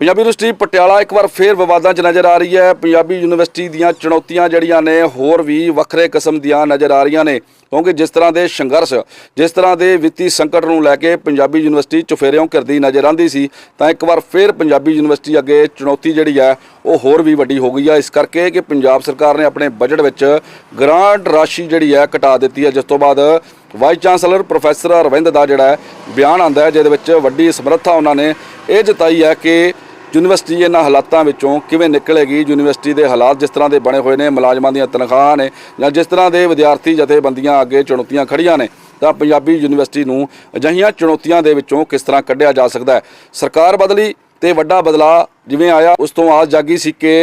Punjabi university Patiala एक बार फिर विवादां 'च नज़र आ रही है। पंजाबी यूनिवर्सिटी दीयां चुनौतियां जड़ियां ने होर भी वक्रे किस्म दीयां नज़र आ रही ने, क्योंकि जिस तरह के संघर्ष जिस तरह के वित्ती संकट नूं लैके पंजाबी यूनिवर्सिटी चुफेरियों घिरदी नज़र आती सी, तां एक बार फिर पंजाबी यूनिवर्सिटी अगे चुनौती जिहड़ी है वो होर भी वड्डी हो गई है। इस करके कि पंजाब सरकार ने अपने बजट विच ग्रांट राशि जिहड़ी है घटा दी है, जिस तो बाद वाइस चांसलर प्रोफैसर अरविंद का जिहड़ा बयान आंदा है, जिहदे विच वड्डी समर्था उन्होंने ये जताई है कि यूनिवर्सिटी इन्हां हालातों विचों किवें निकलेगी। यूनिवर्सिटी के हालात जिस तरह के बने हुए हैं, मुलाजमान दी तनख्वाह ने या जिस तरह के विद्यार्थी जथेबंदियां अगे चुनौतियां खड़ियां ने, तो पंजाबी यूनिवर्सिटी नूं अजिहियां चुनौतियां दे विचों किस तरह कढ़िया जा सकता है। सरकार बदली तो वड्डा बदलाव जिवें आया, उस तो आस जागी सी कि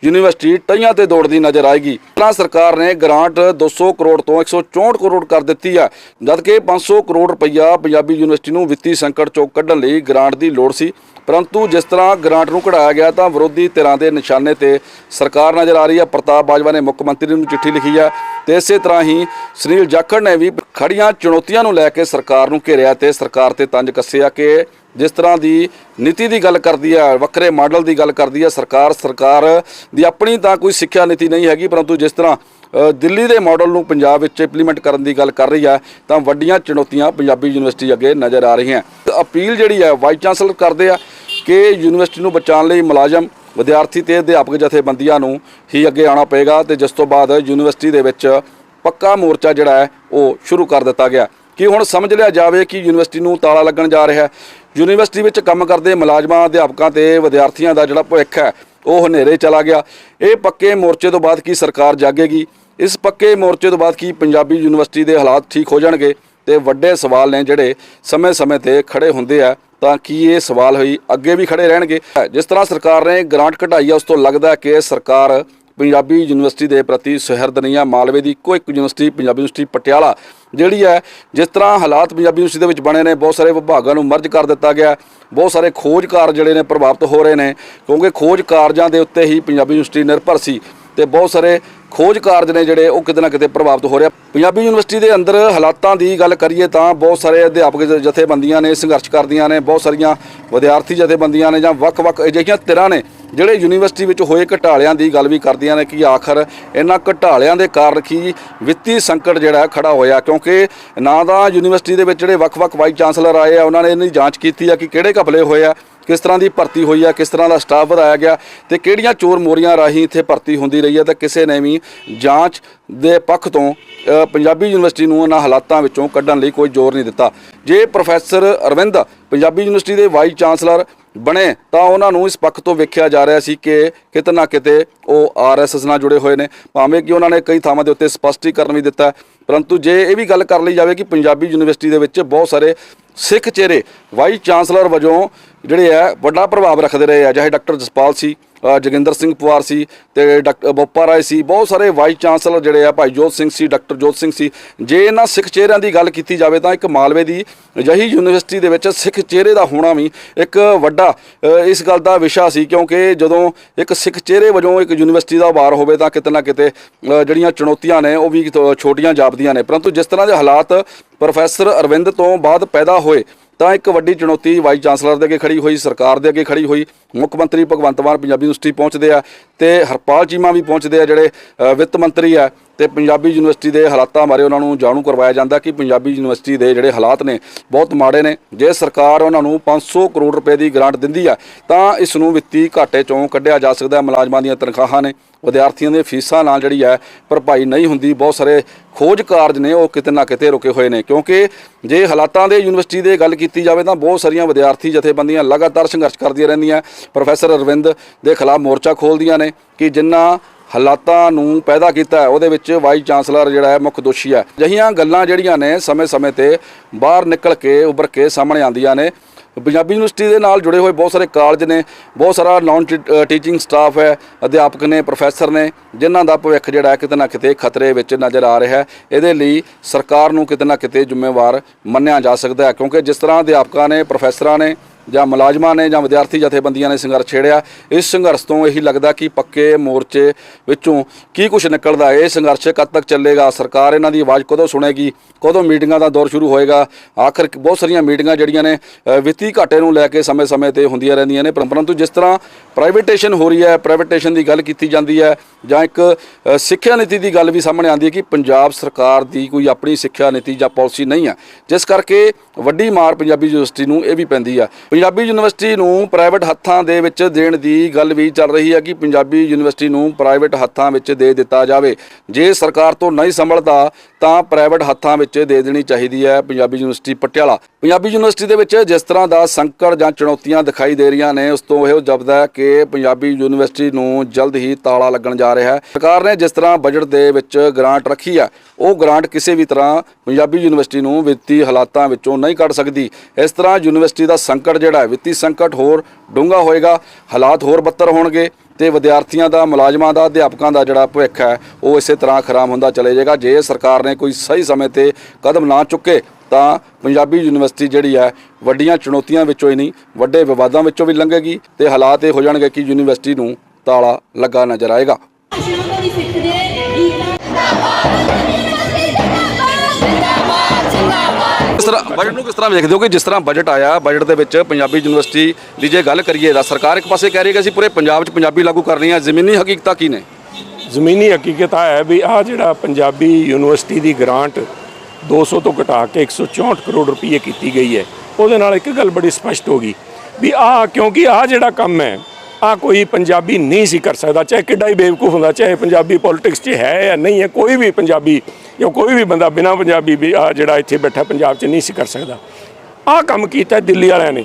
यूनिवर्सिटी टइयां ते दौड़दी नज़र आएगी। इस सरकार ने ग्रांट 200 करोड़ तो 164 करोड़ कर दी है, जबकि 500 करोड़ रुपया पंजाबी यूनिवर्सिटी नूं वित्ती संकट चों कढ़ण लई ग्रांट की लोड़ सी। परंतु जिस तरह ग्रांट नूं कढ़ाया गया तो विरोधी धिरां दे निशाने ते सरकार नज़र आ रही है। प्रताप बाजवा ने मुख्य मंत्री नूं चिट्ठी लिखी है, तो इस तरह ही सुनील जाखड़ ने भी खड़ियां चुनौतियां नूं लैके सरकार नूं घेरिया ते सरकार ते तंज कस्सिया कि जिस तरह की नीति की गल करती है, वक्रे मॉडल की गल करती है सरकार दी अपनी तो कोई सिक्ख्या नीति नहीं हैगी, परंतु जिस तरह दिल्ली के मॉडल नूं पंजाब विच इंप्लीमेंट करन दी गल कर रही है, तो वड्डियां चुनौतियां पंजाबी यूनिवर्सिटी अगे नज़र आ रही हैं। अपील जिहड़ी है वाइस चांसलर करते हैं कि यूनिवर्सिटी नूं बचाउण लई मुलाजम विद्यार्थी ते अध्यापक जथेबंदियां नूं ही अगे आना पेगा, तो जिस तो बाद यूनिवर्सिटी दे विच पक्का मोर्चा जिहड़ा है वो शुरू कर दिता गया कि हुण समझ लिया जाए कि यूनिवर्सिटी नूं ताला लगन जा रहा है। यूनिवर्सिटी विच काम करते मुलाजमां अध्यापकों ते विद्यार्थियों का जिहड़ा भविख है वो हनेरे चला गया। ये पक्के मोर्चे तो बाद की सरकार जागेगी, इस पक्के मोर्चे तो बाद की पंजाबी यूनिवर्सिटी के हालात ठीक हो जाएंगे। तो वड्डे सवाल ने जिहड़े समय समय ते खड़े हुंदे आ, तां कि ये सवाल ही अगे भी खड़े रहणगे। जिस तरह सरकार ने ग्रांट घटाई है, उस तो लगता है कि सरकार पंजाबी यूनिवर्सिटी के प्रति सुहरद नहीं है। मालवे की इक्को एक यूनिवर्सिटी पंजाबी यूनिवर्सिटी पटियाला जिहड़ी है, जिस तरह हालात पंजाबी यूनिवर्सिटी के बने ने, बहुत सारे विभागों को मर्ज कर दिता गया, बहुत सारे खोज कार्य जिहड़े ने प्रभावित हो रहे हैं, क्योंकि खोज कार्यों के उत्ते ही पंजाबी यूनिवर्सिटी निर्भर सी, तो बहुत सारे खोज कार्य ने जिहड़े वो किते ना किते प्रभावित हो रहे। पंजाबी यूनिवर्सिटी के अंदर हालातों की गल करिए तो बहुत सारे अध्यापक जथेबंदियां ने संघर्ष करदियां ने, बहुत सारिया विद्यार्थी जथेबंदियां ने, जां वख-वख अजिहियां धिरां ने जिहड़े यूनिवर्सिटी विच होए घटालियां की गल भी करदियां ने कि आखिर इन्हां घटालियां दे कारण की वित्ती संकट जिहड़ा खड़ा होया, क्योंकि ना तां यूनिवर्सिटी दे विच जिहड़े वख-वख वाइस चांसलर आए आ उन्होंने इन्हां दी जांच कीती है कि किहड़े घपले होए आ, किस तरह की भर्ती हुई है, किस तरह का स्टाफ बढ़ाया गया, तो किहड़ियां चोर मोरियां राही इत्थे भर्ती होंदी रही है, तो किसी ने भी जांच दे पक्ष तो पंजाबी यूनिवर्सिटी नूं इन्हां हालातां विचों कड्ढण लई कोई जोर नहीं दिता। जे प्रोफैसर अरविंद पंजाबी यूनिवर्सिटी के वाइस चांसलर बने तो उन्होंने इस पक्ष तो वेख्या जा रहा सी कि किते ना किते वो RSS नाल जुड़े हुए हैं, भावें कि उन्होंने कई थावां दे उत्ते स्पष्टीकरण भी दिता। परंतु जे ये भी गल कर ली जाए कि पंजाबी यूनिवर्सिटी दे विच बहुत सारे सिख चेहरे वाइस चांसलर वजों जिहड़े है वड्डा प्रभाव रखते रहे हैं, चाहे डॉक्टर जसपाल सी, जोगिंदर सिंह पवार सी, ते डॉक्टर बोपा राय सी, बहुत सारे वाइस चांसलर जिहड़े आ भाई जोत सिंह सी, डॉक्टर जोत सिंह सी। जे इन्हां सिख चेहरिਆਂ की गल की जाए तो एक मालवे की अजिही यूनिवर्सिटी दे विच सिख चेहरे का होना भी एक वड्डा इस गल का विशा सी, क्योंकि जदों एक सिख चेहरे वजों एक यूनिवर्सिटी का वार होवे तां किते ना किते जिहड़ियां चुनौतियां ने वो भी छोटियां जापदियां ने। परंतु जिस तरह के हालात प्रोफैसर अरविंद तो बाद पैदा होए तो एक वड्डी चुनौती वाइस चांसलर के अगे खड़ी हुई, सरकार के अगे खड़ी हुई। मुख्य मंत्री भगवंत मान पंजाबी यूनिवर्सिटी पहुँचते हैं, तो हरपाल चीमा भी पहुँचते हैं जिहड़े वित्त मंत्री है, तो पंजाबी यूनिवर्सिटी के हालातों बारे उन्होंने जाणू करवाया जाता कि पंजाबी यूनिवर्सिटी के जिहड़े हालात ने बहुत माड़े ने। जे सरकार उन्होंने 500 करोड़ रुपए की ग्रांट दिंदी है तो इसनूं वित्ती घाटे चों कढ़िया जा सकता है। मुलाजमां दीयां तनख्वाहां ने, विद्यार्थियों के फीसां नाल जिहड़ी है भरपाई नहीं हुंदी, बहुत सारे खोज कार्य ने वो किते ना किते रुके हुए हैं, क्योंकि जे हालातां दे यूनिवर्सिटी की गल की जाए तो बहुत सारिया विद्यार्थी जथेबंदियां लगातार संघर्ष करदियां रहिंदियां, प्रोफैसर अरविंद के खिलाफ मोर्चा खोलदियां ने कि जिन्हां हालातां नूं पैदा किया है उहदे विच वाइस चांसलर जिहड़ा है मुख दोषी है। अजिहियां गल्लां जिहड़ियां ने समय समय ते बाहर निकल के उभर के सामने आंदियां ने। पंजाबी यूनिवर्सिटी के नाल जुड़े हुए बहुत सारे कॉलेज ने, बहुत सारा नॉन टीचिंग स्टाफ है, अध्यापक ने, प्रोफैसर ने, जिन्हां दा भविख जिहड़ा किते ना किते खतरे विच नज़र आ रहा है। इहदे लई सरकार नूं किते ना किते जिम्मेवार मन्निया जा सकता है, क्योंकि जिस तरह अध्यापकों ने, प्रोफैसरां ने ਜਾਂ ਮੁਲਾਜ਼ਮਾਂ ਨੇ ਜਾਂ ਵਿਦਿਆਰਥੀ ਜਥੇਬੰਦੀਆਂ ਨੇ ਸੰਘਰਸ਼ ਛੇੜਿਆ। ਇਸ ਸੰਘਰਸ਼ ਤੋਂ ਇਹੀ ਲੱਗਦਾ ਕਿ ਪੱਕੇ ਮੋਰਚੇ ਵਿੱਚੋਂ ਕੀ ਕੁਝ ਨਿਕਲਦਾ। ਇਹ ਸੰਘਰਸ਼ ਕਦ ਤੱਕ ਚੱਲੇਗਾ, ਸਰਕਾਰ ਇਹਨਾਂ ਦੀ ਆਵਾਜ਼ ਕਦੋਂ ਸੁਣੇਗੀ, ਕਦੋਂ ਮੀਟਿੰਗਾਂ ਦਾ ਦੌਰ ਸ਼ੁਰੂ ਹੋਏਗਾ। ਆਖਰ ਬਹੁਤ ਸਾਰੀਆਂ ਮੀਟਿੰਗਾਂ ਜਿਹੜੀਆਂ ਨੇ ਵਿੱਤੀ ਘਾਟੇ ਨੂੰ ਲੈ ਕੇ ਸਮੇਂ-ਸਮੇਂ ਤੇ ਹੁੰਦੀਆਂ ਰਹਿੰਦੀਆਂ ਨੇ, ਪਰੰਤੂ ਜਿਸ ਤਰ੍ਹਾਂ ਪ੍ਰਾਈਵੇਟੇਸ਼ਨ ਹੋ ਰਹੀ ਹੈ, ਪ੍ਰਾਈਵੇਟੇਸ਼ਨ ਦੀ ਗੱਲ ਕੀਤੀ ਜਾਂਦੀ ਹੈ, ਜਾਂ ਇੱਕ ਸਿੱਖਿਆ ਨੀਤੀ ਦੀ ਗੱਲ ਵੀ ਸਾਹਮਣੇ ਆਉਂਦੀ ਹੈ ਕਿ ਪੰਜਾਬ ਸਰਕਾਰ ਦੀ ਕੋਈ ਆਪਣੀ ਸਿੱਖਿਆ ਨੀਤੀ ਜਾਂ ਪਾਲਿਸੀ ਨਹੀਂ ਹੈ, ਜਿਸ ਕਰਕੇ ਵੱਡੀ ਮਾਰ ਪੰਜਾਬੀ ਯੂਨੀਵਰਸਿਟੀ ਨੂੰ ਇਹ ਵੀ ਪੈਂਦੀ ਹੈ। ਪੰਜਾਬੀ ਯੂਨੀਵਰਸਿਟੀ ਨੂੰ ਪ੍ਰਾਈਵੇਟ ਹੱਥਾਂ ਦੇ ਵਿੱਚ ਦੇਣ ਦੀ ਗੱਲ ਵੀ ਚੱਲ ਰਹੀ ਹੈ ਕਿ ਪੰਜਾਬੀ ਯੂਨੀਵਰਸਿਟੀ ਨੂੰ ਪ੍ਰਾਈਵੇਟ ਹੱਥਾਂ ਵਿੱਚ ਦੇ ਦਿੱਤਾ ਜਾਵੇ। ਜੇ ਸਰਕਾਰ ਤੋਂ ਨਹੀਂ ਸੰਭਲਦਾ ਤਾਂ ਪ੍ਰਾਈਵੇਟ ਹੱਥਾਂ ਵਿੱਚ ਦੇ ਦੇਣੀ ਚਾਹੀਦੀ ਹੈ ਪੰਜਾਬੀ ਯੂਨੀਵਰਸਿਟੀ ਪਟਿਆਲਾ। ਪੰਜਾਬੀ ਯੂਨੀਵਰਸਿਟੀ ਦੇ ਵਿੱਚ ਜਿਸ ਤਰ੍ਹਾਂ ਦਾ ਸੰਕਟ ਜਾਂ ਚੁਣੌਤੀਆਂ ਦਿਖਾਈ ਦੇ ਰਹੀਆਂ ਨੇ, ਉਸ ਤੋਂ ਇਹ ਜਾਪਦਾ ਹੈ ਕਿ ਪੰਜਾਬੀ ਯੂਨੀਵਰਸਿਟੀ ਨੂੰ ਜਲਦ ਹੀ ਤਾਲਾ ਲੱਗਣ ਜਾ ਰਿਹਾ ਹੈ। ਸਰਕਾਰ ਨੇ ਜਿਸ ਤਰ੍ਹਾਂ ਬਜਟ ਦੇ ਵਿੱਚ ਗ੍ਰਾਂਟ ਰੱਖੀ ਹੈ, ਉਹ ਗ੍ਰਾਂਟ ਕਿਸੇ ਵੀ ਤਰ੍ਹਾਂ ਪੰਜਾਬੀ ਯੂਨੀਵਰਸਿਟੀ ਨੂੰ ਵਿੱਤੀ ਹਾਲਾਤਾਂ ਵਿੱਚੋਂ ਨਹੀਂ ਕੱਢ ਸਕਦੀ। ਇਸ ਤਰ੍ਹਾਂ ਯੂਨੀਵਰਸਿਟੀ ਦਾ ਸੰਕਟ ਜਿਹੜਾ ਹੈ, ਵਿੱਤੀ ਸੰਕਟ ਹੋਰ ਡੂੰਘਾ ਹੋਏਗਾ, ਹਾਲਾਤ ਹੋਰ ਬੱਤਰ ਹੋਣਗੇ ਤੇ ਵਿਦਿਆਰਥੀਆਂ ਦਾ, ਮੁਲਾਜ਼ਮਾਂ ਦਾ, ਅਧਿਆਪਕਾਂ ਦਾ ਜਿਹੜਾ ਭਵਿੱਖ ਹੈ ਉਹ ਇਸੇ ਤਰ੍ਹਾਂ ਖਰਾਬ ਹੁੰਦਾ ਚਲੇ ਜਾਏਗਾ। ਜੇ ਸਰਕਾਰ ਨੇ ਕੋਈ ਸਹੀ ਸਮੇਂ ਤੇ ਕਦਮ ਨਾ ਚੁੱਕੇ ਤਾਂ ਪੰਜਾਬੀ ਯੂਨੀਵਰਸਿਟੀ ਜਿਹੜੀ ਹੈ ਵੱਡੀਆਂ ਚੁਣੌਤੀਆਂ ਵਿੱਚੋਂ ਹੀ ਨਹੀਂ, ਵੱਡੇ ਵਿਵਾਦਾਂ ਵਿੱਚੋਂ ਵੀ ਲੰਘੇਗੀ ਤੇ ਹਾਲਾਤ ਇਹ ਹੋ ਜਾਣਗੇ ਕਿ ਯੂਨੀਵਰਸਿਟੀ ਨੂੰ ਤਾਲਾ ਲੱਗਾ ਨਜ਼ਰ ਆਏਗਾ। ਬਜਟ ਨੂੰ ਕਿਸ ਤਰ੍ਹਾਂ ਵੇਖਦੇ ਹੋ ਕਿ ਜਿਸ ਤਰ੍ਹਾਂ ਬਜਟ ਆਇਆ, ਬਜਟ ਦੇ ਵਿੱਚ ਪੰਜਾਬੀ ਯੂਨੀਵਰਸਿਟੀ ਦੀ ਜੇ ਗੱਲ ਕਰੀਏ ਤਾਂ ਸਰਕਾਰ ਇੱਕ ਪਾਸੇ ਕਹਿ ਰਹੀ ਹੈ ਕਿ ਅਸੀਂ ਪੂਰੇ ਪੰਜਾਬ 'ਚ ਪੰਜਾਬੀ ਲਾਗੂ ਕਰਨੀ ਹੈ, ਜ਼ਮੀਨੀ ਹਕੀਕਤਾਂ ਕੀ ਨੇ? ਜ਼ਮੀਨੀ ਹਕੀਕਤ ਹੈ ਵੀ ਆਹ ਜਿਹੜਾ ਪੰਜਾਬੀ ਯੂਨੀਵਰਸਿਟੀ ਦੀ ਗ੍ਰਾਂਟ 200 ਤੋਂ ਘਟਾ ਕੇ 164 ਕਰੋੜ ਰੁਪਏ ਕੀਤੀ ਗਈ ਹੈ, ਉਹਦੇ ਨਾਲ ਇੱਕ ਗੱਲ ਬੜੀ ਸਪਸ਼ਟ ਹੋ ਗਈ ਵੀ ਕਿਉਂਕਿ ਜਿਹੜਾ ਕੰਮ ਹੈ ਕੋਈ ਪੰਜਾਬੀ ਨਹੀਂ ਸੀ ਕਰ ਸਕਦਾ, ਚਾਹੇ ਕਿੱਡਾ ਹੀ ਬੇਵਕੂਫ ਹੁੰਦਾ, ਚਾਹੇ ਪੰਜਾਬੀ ਪੋਲਿਟਿਕਸ 'ਚ ਹੈ ਜਾਂ ਨਹੀਂ ਹੈ, ਕੋਈ ਵੀ ਪੰਜਾਬੀ ਜਾਂ ਕੋਈ ਵੀ ਬੰਦਾ ਬਿਨਾਂ ਪੰਜਾਬੀ ਵੀ ਜਿਹੜਾ ਇੱਥੇ ਬੈਠਾ ਪੰਜਾਬ 'ਚ ਨਹੀਂ ਸੀ ਕਰ ਸਕਦਾ। ਕੰਮ ਕੀਤਾ ਦਿੱਲੀ ਵਾਲਿਆਂ ਨੇ।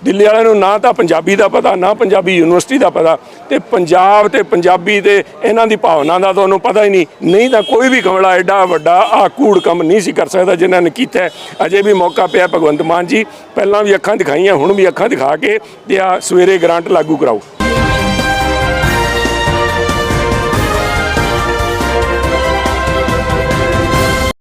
ਦਿੱਲੀ ਵਾਲਿਆਂ ਨੂੰ ਨਾ ਤਾਂ ਪੰਜਾਬੀ ਦਾ ਪਤਾ, ਨਾ ਪੰਜਾਬੀ ਯੂਨੀਵਰਸਿਟੀ ਦਾ ਪਤਾ, ਤੇ ਪੰਜਾਬ ਤੇ ਪੰਜਾਬੀ ਤੇ ਇਹਨਾਂ ਦੀ ਭਾਵਨਾ ਦਾ ਤੁਹਾਨੂੰ ਪਤਾ ਹੀ ਨਹੀਂ ਤਾਂ ਕੋਈ ਵੀ ਕਮਲਾ ਐਡਾ ਵੱਡਾ ਕੂੜ ਕੰਮ ਨਹੀਂ ਸੀ ਕਰ ਸਕਦਾ ਜਿਨ੍ਹਾਂ ਨੇ ਕੀਤਾ। ਅਜੇ ਵੀ ਮੌਕਾ ਪਿਆ ਭਗਵੰਤ ਮਾਨ ਜੀ, ਪਹਿਲਾਂ ਵੀ ਅੱਖਾਂ ਦਿਖਾਈਆਂ, ਹੁਣ ਵੀ ਅੱਖਾਂ ਦਿਖਾ ਕੇ ਤੇ ਸਵੇਰੇ ਗ੍ਰਾਂਟ ਲਾਗੂ ਕਰਾਓ।